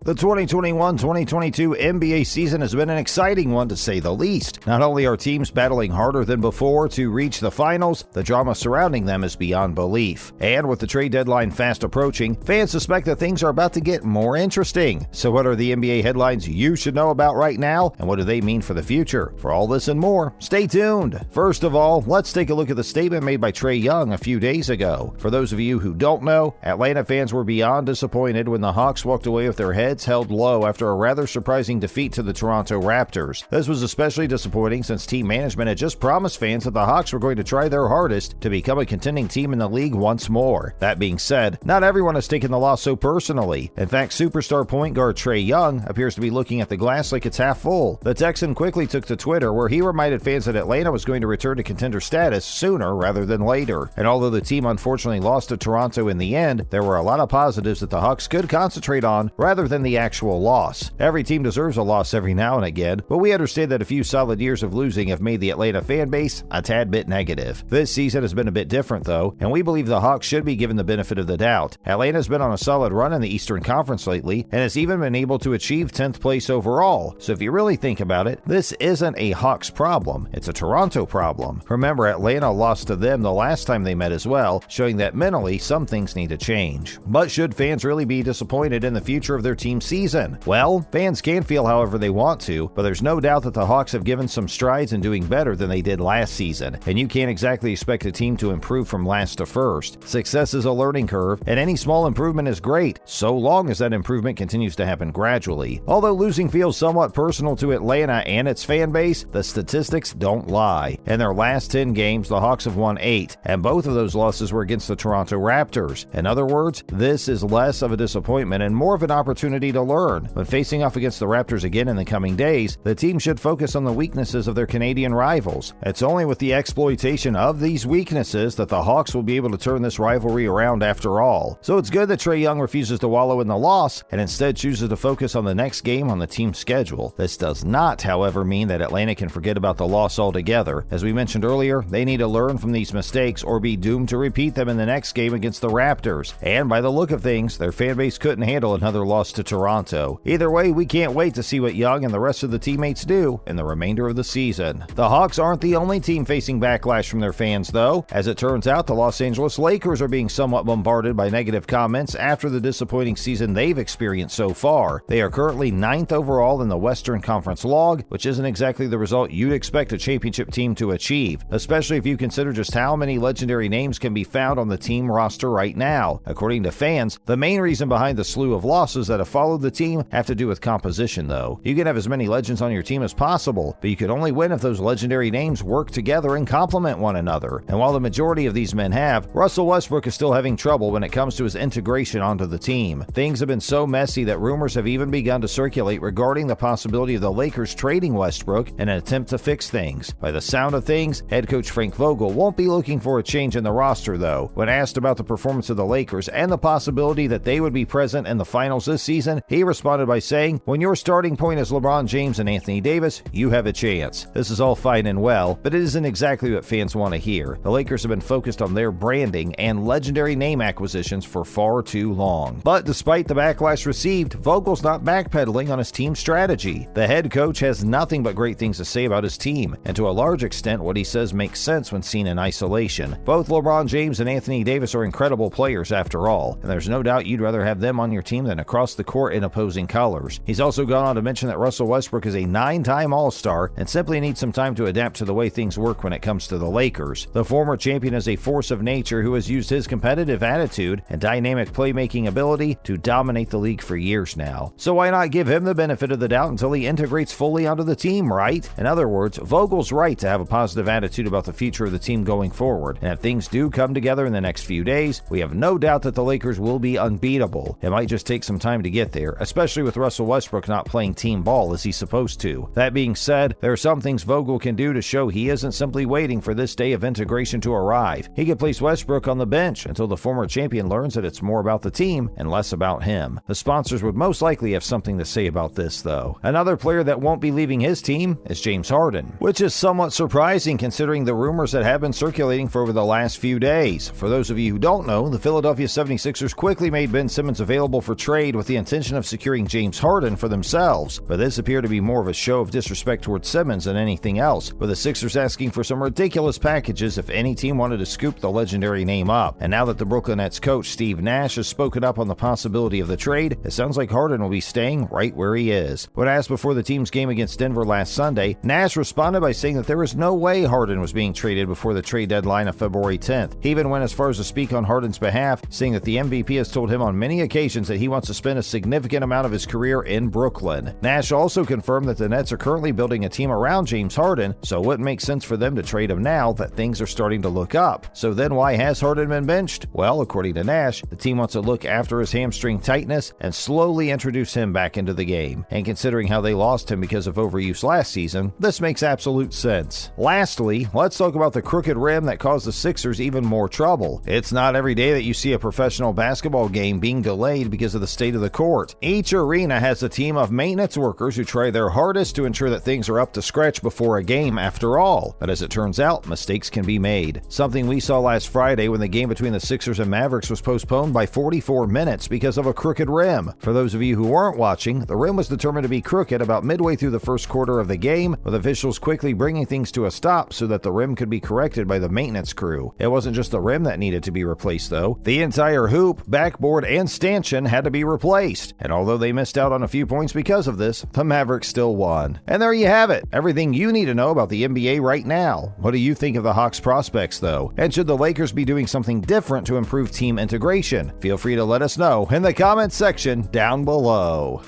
The 2021-2022 NBA season has been an exciting one to say the least. Not only are teams battling harder than before to reach the finals, the drama surrounding them is beyond belief. And with the trade deadline fast approaching, fans suspect that things are about to get more interesting. So what are the NBA headlines you should know about right now, and what do they mean for the future? For all this and more, stay tuned. First of all, let's take a look at the statement made by Trae Young a few days ago. For those of you who don't know, Atlanta fans were beyond disappointed when the Hawks walked away with their heads held low after a rather surprising defeat to the Toronto Raptors. This was especially disappointing since team management had just promised fans that the Hawks were going to try their hardest to become a contending team in the league once more. That being said, not everyone has taken the loss so personally. In fact, superstar point guard Trae Young appears to be looking at the glass like it's half full. The Texan quickly took to Twitter, where he reminded fans that Atlanta was going to return to contender status sooner rather than later. And although the team unfortunately lost to Toronto in the end, there were a lot of positives that the Hawks could concentrate on rather than the actual loss. Every team deserves a loss every now and again, but we understand that a few solid years of losing have made the Atlanta fan base a tad bit negative. This season has been a bit different though, and we believe the Hawks should be given the benefit of the doubt. Atlanta's been on a solid run in the Eastern Conference lately, and has even been able to achieve 10th place overall. So if you really think about it, this isn't a Hawks problem, it's a Toronto problem. Remember, Atlanta lost to them the last time they met as well, showing that mentally some things need to change. But should fans really be disappointed in the future of their team's season? Well, fans can feel however they want to, but there's no doubt that the Hawks have given some strides in doing better than they did last season, and you can't exactly expect a team to improve from last to first. Success is a learning curve, and any small improvement is great, so long as that improvement continues to happen gradually. Although losing feels somewhat personal to Atlanta and its fan base, the statistics don't lie. In their last 10 games, the Hawks have won 8, and both of those losses were against the Toronto Raptors. In other words, this is less of a disappointment and more of an opportunity to learn. When facing off against the Raptors again in the coming days, the team should focus on the weaknesses of their Canadian rivals. It's only with the exploitation of these weaknesses that the Hawks will be able to turn this rivalry around after all. So it's good that Trae Young refuses to wallow in the loss and instead chooses to focus on the next game on the team's schedule. This does not, however, mean that Atlanta can forget about the loss altogether. As we mentioned earlier, they need to learn from these mistakes or be doomed to repeat them in the next game against the Raptors. And by the look of things, their fan base couldn't handle another loss to Toronto. Either way, we can't wait to see what Young and the rest of the teammates do in the remainder of the season. The Hawks aren't the only team facing backlash from their fans, though. As it turns out, the Los Angeles Lakers are being somewhat bombarded by negative comments after the disappointing season they've experienced so far. They are currently 9th overall in the Western Conference log, which isn't exactly the result you'd expect a championship team to achieve, especially if you consider just how many legendary names can be found on the team roster right now. According to fans, the main reason behind the slew of losses that have followed the team have to do with composition, though. You can have as many legends on your team as possible, but you can only win if those legendary names work together and complement one another. And while the majority of these men have, Russell Westbrook is still having trouble when it comes to his integration onto the team. Things have been so messy that rumors have even begun to circulate regarding the possibility of the Lakers trading Westbrook in an attempt to fix things. By the sound of things, head coach Frank Vogel won't be looking for a change in the roster, though. When asked about the performance of the Lakers and the possibility that they would be present in the finals this season, he responded by saying, "When your starting point is LeBron James and Anthony Davis, you have a chance." This is all fine and well, but it isn't exactly what fans want to hear. The Lakers have been focused on their branding and legendary name acquisitions for far too long. But despite the backlash received, Vogel's not backpedaling on his team's strategy. The head coach has nothing but great things to say about his team, and to a large extent what he says makes sense when seen in isolation. Both LeBron James and Anthony Davis are incredible players after all, and there's no doubt you'd rather have them on your team than across the court in opposing colors. He's also gone on to mention that Russell Westbrook is a 9-time All-Star and simply needs some time to adapt to the way things work when it comes to the Lakers. The former champion is a force of nature who has used his competitive attitude and dynamic playmaking ability to dominate the league for years now. So why not give him the benefit of the doubt until he integrates fully onto the team, right? In other words, Vogel's right to have a positive attitude about the future of the team going forward, and if things do come together in the next few days, we have no doubt that the Lakers will be unbeatable. It might just take some time to get there, especially with Russell Westbrook not playing team ball as he's supposed to. That being said, there are some things Vogel can do to show he isn't simply waiting for this day of integration to arrive. He could place Westbrook on the bench until the former champion learns that it's more about the team and less about him. The sponsors would most likely have something to say about this, though. Another player that won't be leaving his team is James Harden, which is somewhat surprising considering the rumors that have been circulating for over the last few days. For those of you who don't know, the Philadelphia 76ers quickly made Ben Simmons available for trade with the intent intention of securing James Harden for themselves, but this appeared to be more of a show of disrespect towards Simmons than anything else, with the Sixers asking for some ridiculous packages if any team wanted to scoop the legendary name up. And now that the Brooklyn Nets coach Steve Nash has spoken up on the possibility of the trade, it sounds like Harden will be staying right where he is. When asked before the team's game against Denver last Sunday, Nash responded by saying that there was no way Harden was being traded before the trade deadline of February 10th. He even went as far as to speak on Harden's behalf, saying that the MVP has told him on many occasions that he wants to spend a significant amount of his career in Brooklyn. Nash also confirmed that the Nets are currently building a team around James Harden, so it wouldn't make sense for them to trade him now that things are starting to look up. So then why has Harden been benched? Well, according to Nash, the team wants to look after his hamstring tightness and slowly introduce him back into the game. And considering how they lost him because of overuse last season, this makes absolute sense. Lastly, let's talk about the crooked rim that caused the Sixers even more trouble. It's not every day that you see a professional basketball game being delayed because of the state of the court. Each arena has a team of maintenance workers who try their hardest to ensure that things are up to scratch before a game after all. But as it turns out, mistakes can be made. Something we saw last Friday when the game between the Sixers and Mavericks was postponed by 44 minutes because of a crooked rim. For those of you who weren't watching, the rim was determined to be crooked about midway through the first quarter of the game, with officials quickly bringing things to a stop so that the rim could be corrected by the maintenance crew. It wasn't just the rim that needed to be replaced though. The entire hoop, backboard, and stanchion had to be replaced. And although they missed out on a few points because of this, the Mavericks still won. And there you have it. Everything you need to know about the NBA right now. What do you think of the Hawks' prospects though? And should the Lakers be doing something different to improve team integration? Feel free to let us know in the comments section down below.